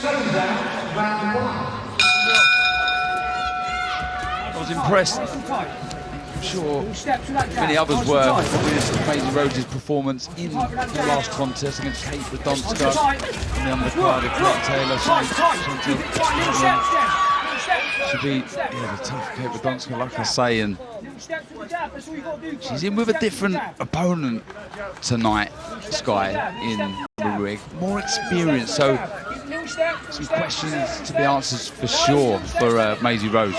I was impressed. I'm sure many others were with Maiseyrose performance in the last contest against Kate Radomska in the undercard of Kate Taylor. She beat the tough Kate Radomska, like I say, and she's in with a different opponent tonight, Sky, in Ruegg. More experience, so some questions to be answered for sure for Maiseyrose.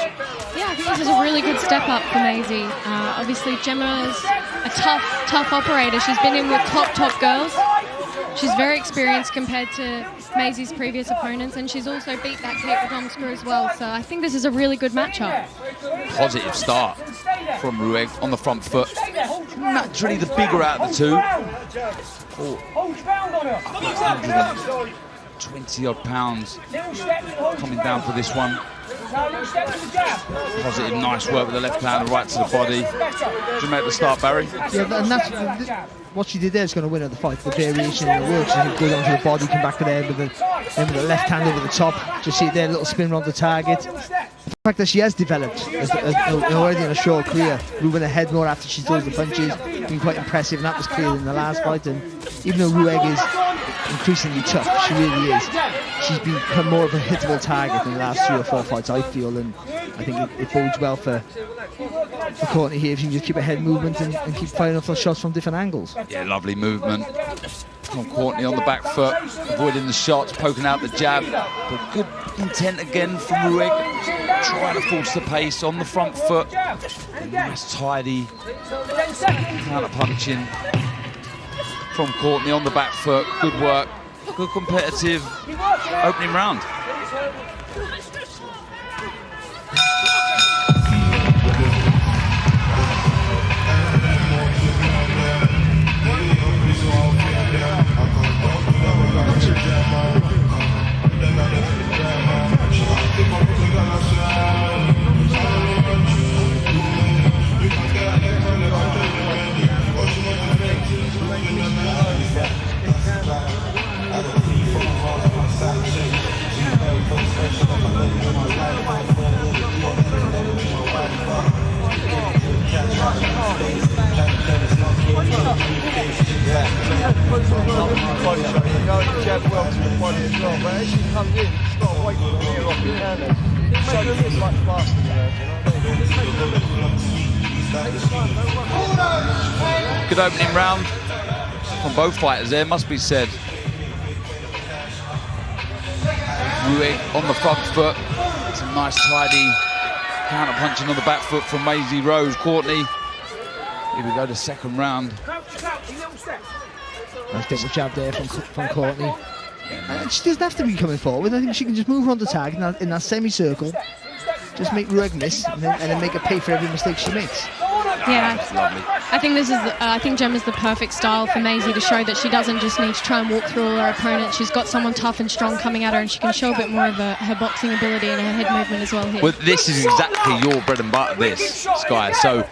Yeah, I think this is a really good step up for Maisie. Obviously, Gemma's a tough operator. She's been in with top girls. She's very experienced compared to Maisie's previous opponents, and she's also beat that Kate Radomska as well. So I think this is a really good matchup. Positive start from Ruegg on the front foot. Naturally the bigger out of the two. 120 odd pounds coming down for this one. Positive, nice work with the left hand, right to the body. Did you make the start, Barry? Yeah, and that's what she did there is going to win her the fight. The variation in the work. She goes onto the body, come back to there with the left hand over the top. Just see there, a little spin around the target. The fact that she has developed already in a short career, moving ahead more after she throws the punches, been quite impressive, and that was clear in the last fight. And even though Ruegg is increasingly tough, she really is. She's become more of a hittable target in the last 3 or 4 fights, I feel, and I think it bodes well for Courtney here if she can just keep her head movement and keep firing off those shots from different angles. Yeah, lovely movement from Courtney on the back foot, avoiding the shots, poking out the jab, but good intent again from Ruegg, trying to force the pace on the front foot. Nice tidy counter punching from Courtney on the back foot. Good work, good competitive opening round. Good opening round from both fighters there, must be said. Ruegg on the front foot. Some nice tidy counter punching on the back foot from Maiseyrose Courtney. Here we go, the second round. Nice double jab there from Courtney. She doesn't have to be coming forward. I think she can just move around the tag in that semicircle. Just make Ruegg miss and then make her pay for every mistake she makes. Yeah, I think this is. I think Gemma's the perfect style for Maisie to show that she doesn't just need to try and walk through all her opponents. She's got someone tough and strong coming at her, and she can show a bit more of her boxing ability and her head movement as well here. Well, this is exactly your bread and butter, this, Sky. So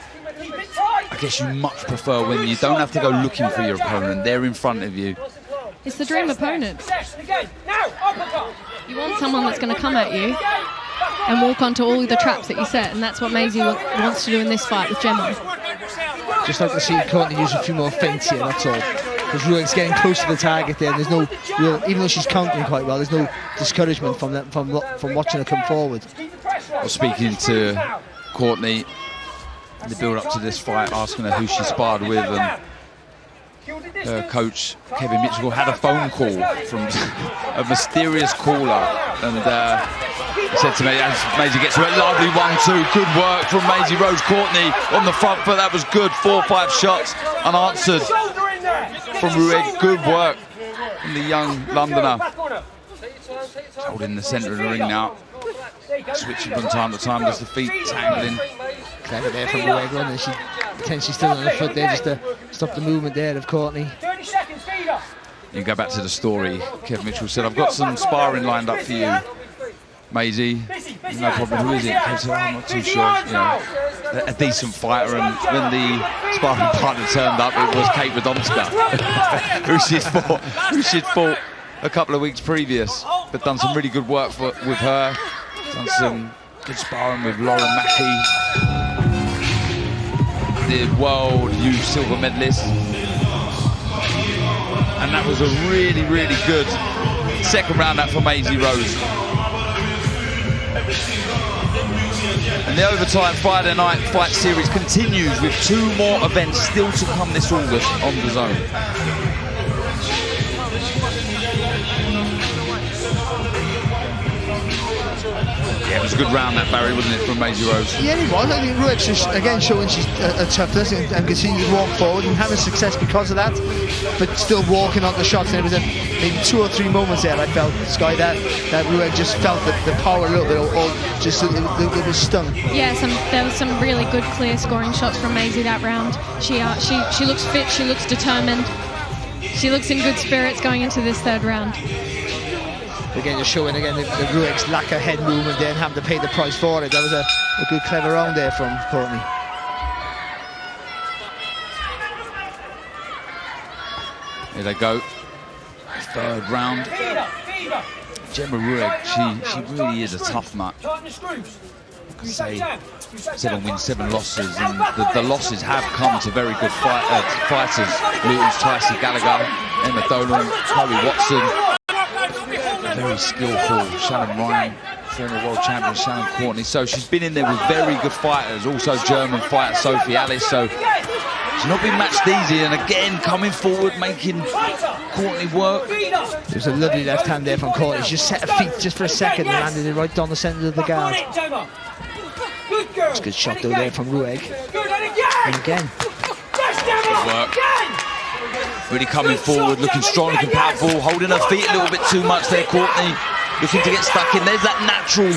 I guess you much prefer when you don't have to go looking for your opponent. They're in front of you. It's the dream opponent. You want someone that's going to come at you and walk onto all the traps that you set, and that's what Maisie wants to do in this fight with Gemma. Just like to see Courtney use a few more feints here, that's all. Because Ruegg's getting close to the target there, and there's no real, even though she's countering quite well, there's no discouragement from watching her come forward. Well, speaking to Courtney in the build-up to this fight, asking her who she sparred with, and her coach Kevin Mitchell had a phone call from a mysterious caller, and he said to me, as Maisie gets to it, lovely 1-2, good work from Maiseyrose Courtney on the front foot. That was good, 4 or 5 shots unanswered from Ruegg. Good work from the young Londoner. Holding the centre of the ring now, switching from time to time, just the feet tangling. Clever there from Ruegg, and she potentially still on the foot there just to stop the movement there of Courtney. You go back to the story. Kevin Mitchell said, I've got some sparring lined up for you, Maisie. No problem, who is it? I said, I'm not too sure. You know, a decent fighter, and when the sparring partner turned up, it was Kate Radomska, who she'd fought a couple of weeks previous. but done some really good work with her. Done some good sparring with Lauren Mackey, the world youth silver medalist. And that was a really, really good second round out for Maiseyrose. And the overtime Friday night fight series continues with 2 more events still to come this August on the Zone. Yeah, it was a good round that, Barry, wasn't it, from Maiseyrose? Yeah, it was. I think Ruegg's just, again, showing she's a toughness and continues to walk forward and having success because of that, but still walking on the shots. And there was maybe 2 or 3 moments there I felt, Sky, that Ruegg just felt the power a little bit, or just it was stung. Yeah, there was some really good clear scoring shots from Maisie that round. She looks fit, she looks determined, she looks in good spirits going into this 3rd round. Again, just showing again the Ruegg's lack of head movement there and having to pay the price for it. That was a good, clever round there from Courtney. Here they go. 3rd round. Gemma Ruegg, she really is a tough nut. Like I say, 7 wins, 7 losses, and the losses have come to very good fighters. Luton's Tyson Gallagher, Emma Dolan, Chloe Watson. Very skillful Shannon Ryan, former world champion Shannon Courtney. So she's been in there with very good fighters, also German fighter Sophie Alice. So she's not been matched easy, and again coming forward, making Courtney work. There's a lovely left hand there from Courtney. She just set her feet just for a second and landed it right down the centre of the guard. It's a good shot though there from Ruegg. And again. Good work. Really coming forward, looking strong, looking powerful, holding her feet a little bit too much there, Courtney. Looking to get stuck in. There's that natural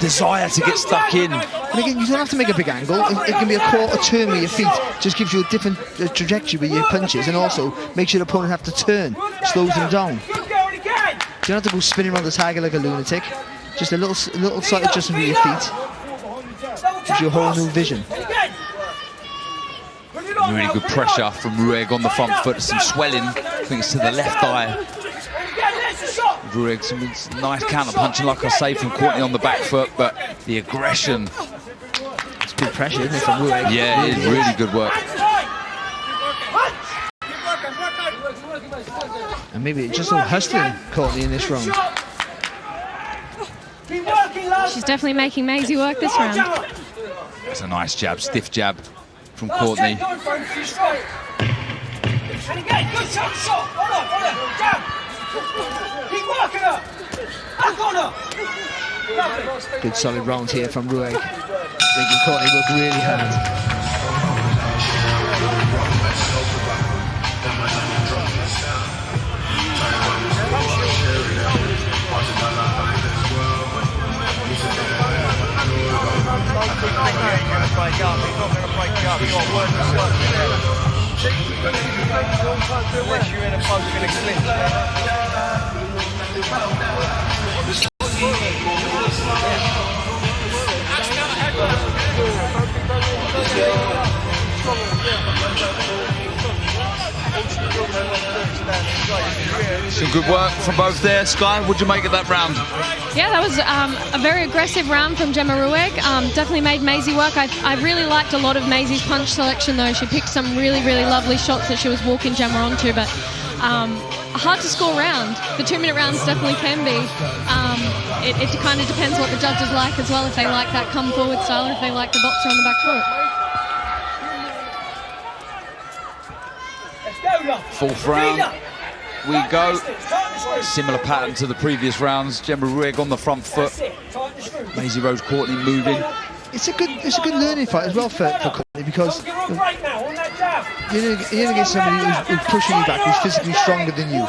desire to get stuck in. And again, you don't have to make a big angle. It can be a quarter turn with your feet. Just gives you a different trajectory with your punches, and also makes your opponent have to turn, slows them down. You don't have to go spinning around the target like a lunatic. Just a little slight adjustment with your feet. Gives you a whole new vision. Really good pressure from Ruegg on the front foot. Some swelling. I think it's to the left eye. Ruegg, some nice counter punching, like I say, from Courtney on the back foot, but the aggression. It's good pressure, isn't it, from Ruegg? Yeah, it is really good work. And maybe just a little hustling Courtney in this round. She's definitely making Maisie work this round. That's a nice jab, stiff jab from Courtney. Good solid round here from Ruegg. Making Courtney work really hard. Unless you're in a post in a clinch. Some good work from both there. Sky, what'd you make of that round? Yeah, that was a very aggressive round from Gemma Ruegg. Definitely made Maisie work. I really liked a lot of Maisie's punch selection though. She picked some really, really lovely shots that she was walking Gemma onto, but a hard to score round. The 2-minute rounds definitely can be. It kind of depends what the judges like as well, if they like that come forward style, or if they like the boxer on the back foot. Fourth round, we go. Similar pattern to the previous rounds. Gemma Ruegg on the front foot. Maiseyrose Courtney moving. It's a good learning fight as well for Courtney, because you're going to get somebody who's pushing you back, who's physically stronger than you.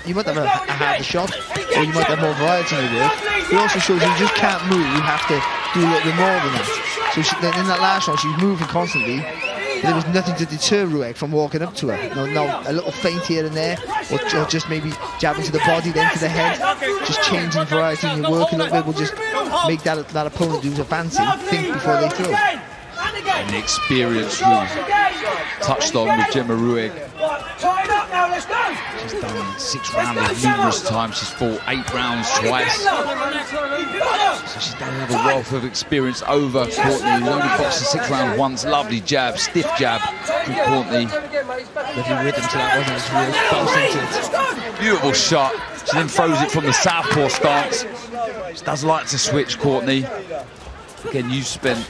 You might have a harder shot, or you might have more variety in the work. It also shows you just can't move. You have to do a little bit more than that. So in that last round, she was moving constantly. There was nothing to deter Ruegg from walking up to her. No, a little feint here and there, or just maybe jabbing to the body, then to the head. Just changing variety in your work a little bit will just make that opponent who's advancing think before they throw. And the experience was touched on with Gemma Ruegg. She's done 6 rounders numerous times. She's fought 8 rounds twice. So she's done another wealth of experience over Courtney, who's only boxed the 6 rounds once. Lovely jab, stiff jab from Courtney. Lovely rhythm to that, wasn't it? It's really close into it. Beautiful shot. She then throws it from the southpaw stance. She does like to switch, Courtney. Again, you've spent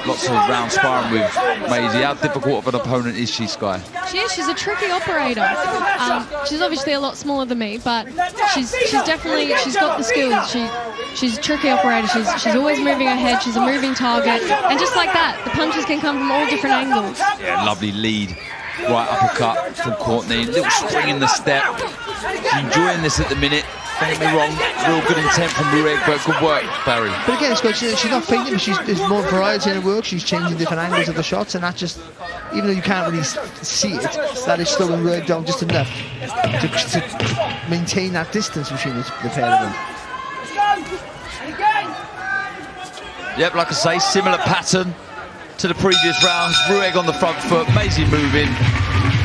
lots of rounds sparring with Maisie. How difficult of an opponent is she, Sky? She is. She's a tricky operator. She's obviously a lot smaller than me, but she's definitely, she's got the skills. She's a tricky operator. She's always moving her head. She's a moving target, and just like that, the punches can come from all different angles. Yeah, lovely lead. Right uppercut from Courtney. Little spring in the step. She's enjoying this at the minute. Don't get me wrong, real good intent from Ruegg, but good work, Barry. But again, it's good. She's not fainting, but there's more variety in her work. She's changing different angles of the shots, and that just, even though you can't really see it, that is slowing Ruegg down just enough to maintain that distance between the pair of them. Yep, like I say, similar pattern to the previous rounds. Ruegg on the front foot, Maisie moving,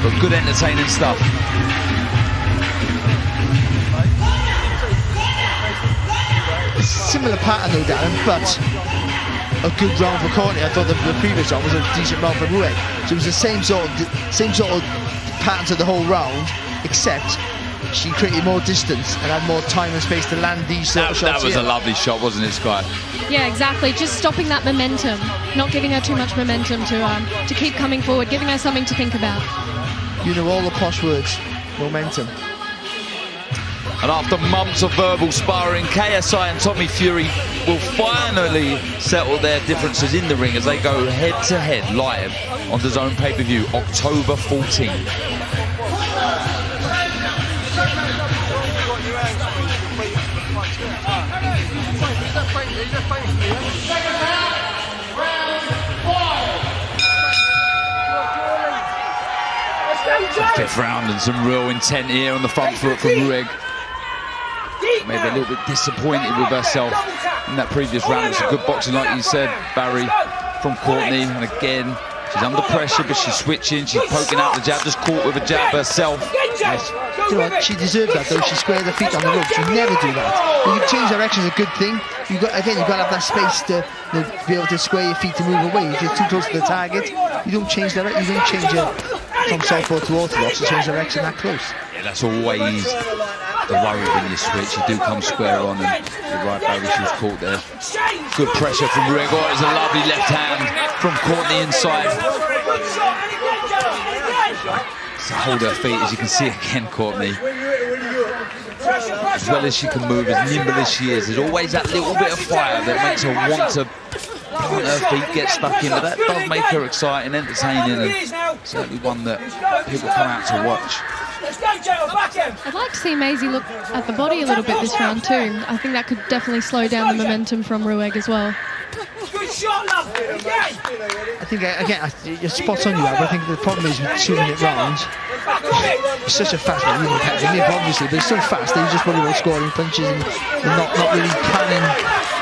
but good entertaining stuff. Similar pattern though, Darren, but a good round for Courtney. I thought the previous round was a decent round for Ruegg. So it was the same sort of pattern to the whole round, except she created more distance and had more time and space to land these sort of shots. That was a lovely shot, wasn't it, Sky? Yeah, exactly. Just stopping that momentum, not giving her too much momentum to keep coming forward, giving her something to think about. You know all the posh words, momentum. And after months of verbal sparring, KSI and Tommy Fury will finally settle their differences in the ring as they go head-to-head live on the DAZN pay-per-view, October 14. The 5th round and some real intent here on the front foot from Ruegg. Maybe a little bit disappointed with herself in that previous round. It's a good boxing, like you said, Barry, from Courtney. And again, she's under pressure, but she's switching. She's poking out the jab, just caught with a jab herself. Yes. You know what? She deserves that, though. She squared her feet on the ropes. You never do that. When you change direction, is a good thing. You've got to have that space to be able to square your feet to move away. If you're too close to the target, you don't change direction. You don't change it from southpaw to orthodox. You change direction that close. Yeah, that's always the worry when you switch. You do come square on, and you're right, Barry, she was caught there. Good pressure from Ruegg. Oh, it's a lovely left hand from Courtney inside. To hold her feet, as you can see again, Courtney. As well as she can move, as nimble as she is, there's always that little bit of fire that makes her want to plant her feet, get stuck in, but that does make her exciting, entertaining, and certainly one that people come out to watch. I'd like to see Maisie look at the body a little bit this round too. I think that could definitely slow down the momentum from Ruegg as well. I think, again, you're spot on, you have. I think the problem is with 2-minute rounds, it's such a fast one, obviously, but it's so fast that you just worry about scoring punches and not really planning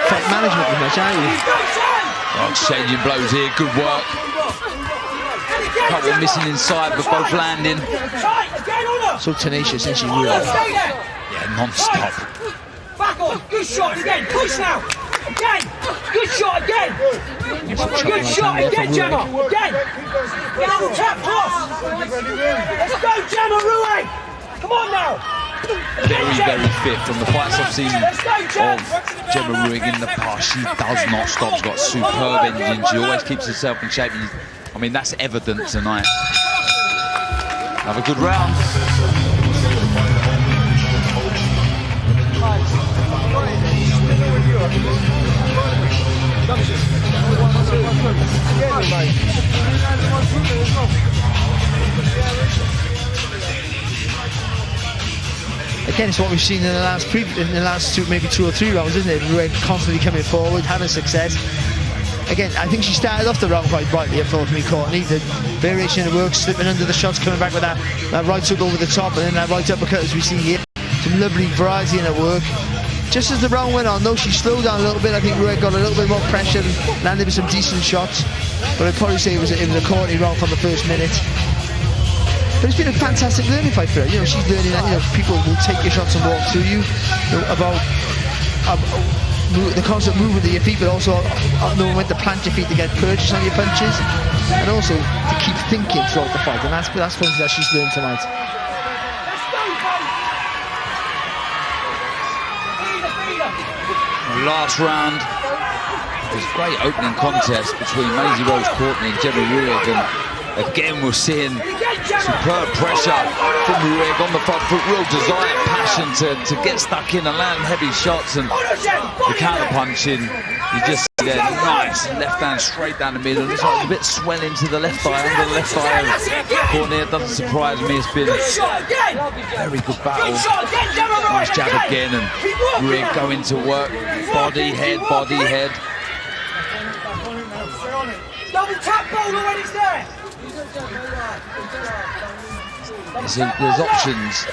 fight management as much, are you? Oh, exchanging blows here, good work. Couple missing inside, but both landing. So tenacious, isn't she, really? Yeah, non-stop. Back on, good shot again, push now! Again! Good shot again! Good shot again, Gemma! Again! Get on the tap cross! Let's go, Gemma Ruegg! Come on now! Very fit. From the fights I've seen of Gemma Ruegg in the past, she does not stop. She's got a superb engine. She always keeps herself in shape. I mean, that's evident tonight. Have a good round. Again, it's what we've seen in the last maybe 2 or 3 rounds, isn't it? Ruegg constantly coming forward, having success. Again, I think she started off the round quite brightly, I thought, for me, Courtney. The variation of the work, slipping under the shots, coming back with that right hook over the top, and then that right uppercut as we see here. Some lovely variety in her work. Just as the round went on, though, she slowed down a little bit. I think Ruegg got a little bit more pressure and landed with some decent shots. But I'd probably say it was a Courtney round from the first minute. But it's been a fantastic learning fight for her. You know, she's learning that, you know, people will take your shots and walk through you. You know, about the constant movement of your feet, but also knowing when to plant your feet to get purchase on your punches, and also to keep thinking throughout the fight. And that's something that she's learned tonight. Last round, this great opening contest between Maiseyrose Courtney and Gemma Ruegg, and again we're seeing superb pressure from Ruegg on the front foot, real desire, passion to get stuck in and land heavy shots, and the counter punching, you just see there, nice left hand straight down the middle. Looks like a bit swelling to the left thigh, under the left thigh of Courtney. It doesn't surprise me, it's been a very good battle. Nice jab again, and Ruegg going to work, body, head, body, head. Double tap bowler when it's there. There's options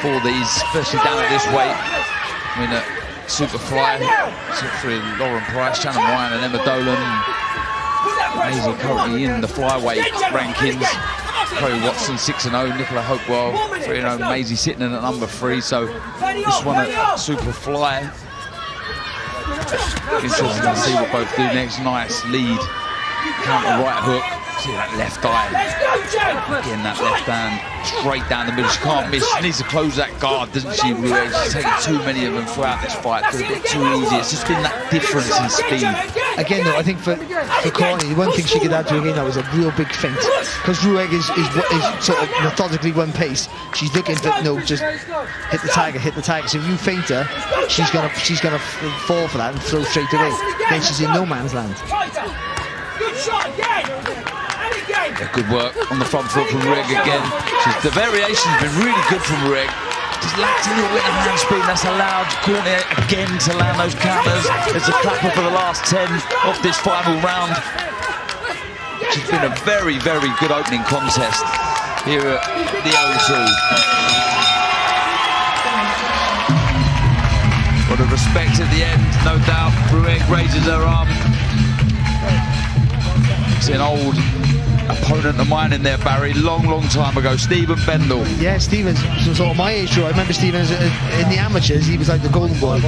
for these, especially down at this weight. I mean, Superfly, for Lauren Price, Shannon Ryan and Emma Dolan. Maisie currently in the flyweight rankings. Chloe Watson 6-0, Nicola Hopewell 3-0, Maisie sitting in at number 3. So this one at Superfly. Interesting to see what both do next. Nice lead, counter right hook. See that left eye. Again, that left hand straight down the middle. She can't miss. She needs to close that guard, doesn't she, Ruegg? She's taken too many of them throughout this fight. It's a bit too easy. It's just been that difference in speed. Again, though, I think for Courtney, one thing she could add to her game now is a real big feint. Because Ruegg is sort of methodically one pace. She's looking to, you know, just hit the tiger, hit the tiger. So if you feint her, she's gonna fall for that and throw straight away. Then she's in no man's land. Good shot again. Yeah, good work on the front foot from Ruegg again. The variation's been really good from Ruegg. Just lacked a little bit of hand speed. That's allowed Courtney again to land those counters. There's a clapper for the last 10 of this final round. It's been a very, very good opening contest here at the O2. What a respect at the end, no doubt. Ruegg raises her arm. It's an old opponent of mine in there, Barry, long time ago, Stephen Bendel. Yeah, Stephen's sort of my age. I remember Stephen's in the amateurs, he was like the golden boy.